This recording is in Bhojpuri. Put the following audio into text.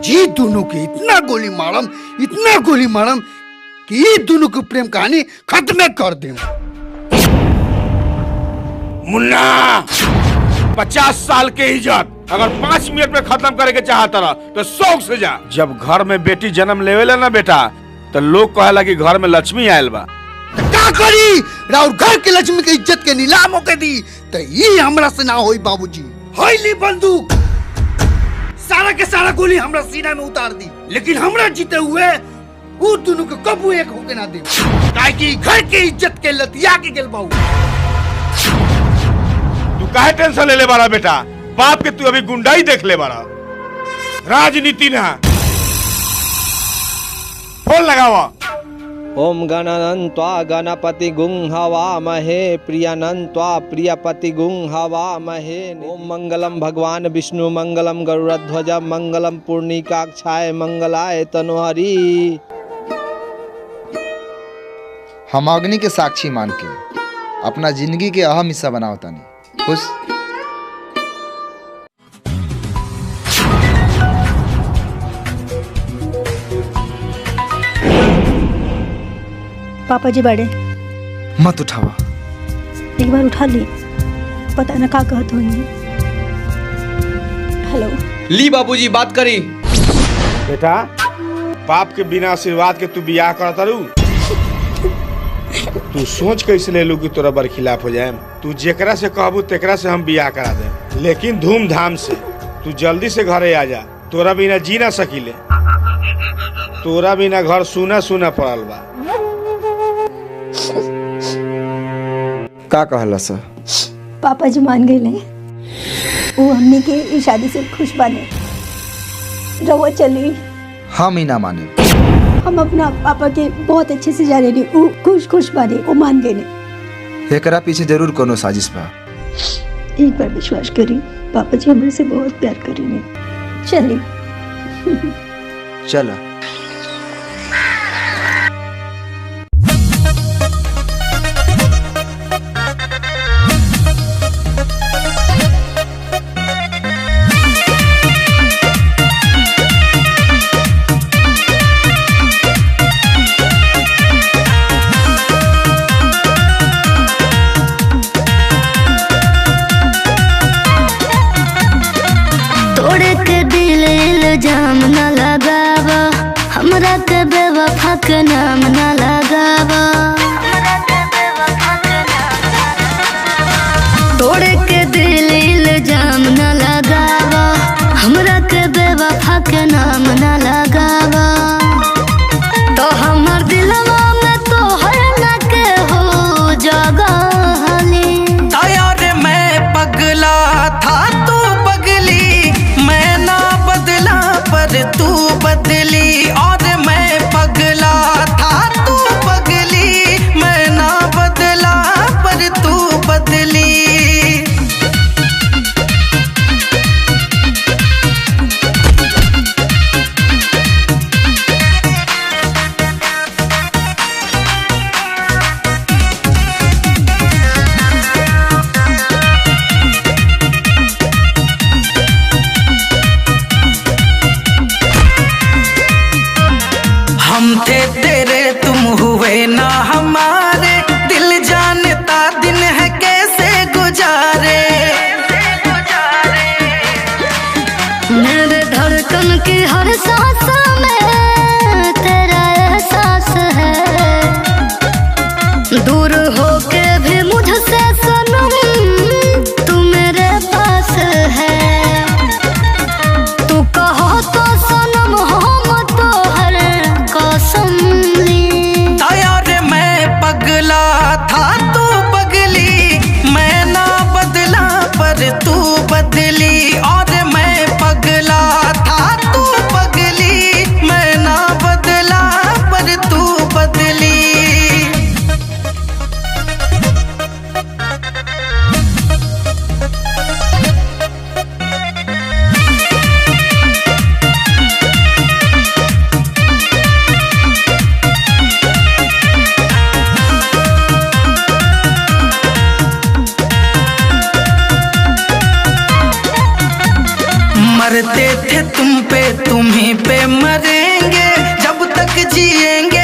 जी दोनों के इतना गोली मारम कि ये दोनों की प्रेम कहानी खत्म कर दे। मुन्ना 50 साल के इज्जत अगर 5 मिनट में खत्म करे के चाहता रहा तो शौक से जा। जब घर में बेटी जन्म लेवेला ना बेटा तो लोग कहेला कि घर में लक्ष्मी आयल बा। का करी राउर घर के लक्ष्मी के इज्जत के नीलाम होके दी तो ये हमरा से ना होई बाबूजी। होइली बंदूक सारा के सारा गोली हमरा सीना में उतार दी, लेकिन हमरा जीते हुए वो दोनों को कबू एक होके ना दे, ताकि घर के इज्जत के लतिया के गेल बाऊ। तू काहे टेंशन ले ले बारा बेटा? बाप के तू अभी गुंडाई देख ले बारा, राजनीति ना। फोन लगावा। ओम गणानन्त्वा गणपति गुं हवामहे प्रियानन्त्वा प्रियपति गुं हवामहे। ओम मंगलम भगवान विष्णु मंगलम गरुड़ध्वज मंगलम पूर्णिकाक्षाय मंगलाय तनोहरि। हम अग्नि के साक्षी मान के अपना जिंदगी के अहम हिस्सा बनाओ तानी। खुश पापा जी बड़े मत उठावा। एक बार उठा ली, पता न का कहत होंगे। हेलो ली बाबूजी बात करी। बेटा बाप के बिना आशीर्वाद के तू बियाह करता रू? तू सोच कैसे ले लू कि तोरा बर खिलाफ हो जाए? तू जेकरा से कहबू तेकरा से हम बियाह करा दे, लेकिन धूमधाम से। तू जल्दी से घरे आ जा, तोरा बिना जी ना सकीले। तोरा बिना घर सुना सुना पड़ल बा। का कहला सर? पापा जी मान गए, वो हमने के इस शादी से खुश बाने। रवा चली। हम ही ना माने। हम अपना पापा के बहुत अच्छे से जाने ली, वो खुश बाने, वो मान गए। एकरा पीछे जरूर कोनो साजिश बा। एक बार विश्वास करी, पापा जी हमसे से बहुत प्यार करेंगे। चली। चला। जाम न लगावा, हमरा के बेवफा के नाम न लगावा। तोड़े के दिल इल्जाम न लगावा, हमरा के बेवफा के नाम न लगावा। तो हमर दिलवा में तो हर न के हो जगह हली। यार मैं पगला था तू पगली, मैं ना बदला पर तू बदली। और मैं पगला था तू पगली, मैं ना बदला पर तू बदली। हम थे तेरे तुम हुए ना हमारे, दिल जानता दिन है कैसे गुजारे। मेरे धड़कन की हर सांस में तेरा एहसास है। दूर होके भी मुझसे सनम तू मेरे पास है। तू कहो तो सनम हम तो हर कसम ली। यार मैं पगला था तू पगली, मैं ना बदला पर तू बदली। और मैं पगला था तू पगली, मैं ना बदला पर तू बदली। मरते थे तुम पे तुम्हीं पे मरेंगे, जब तक जिएंगे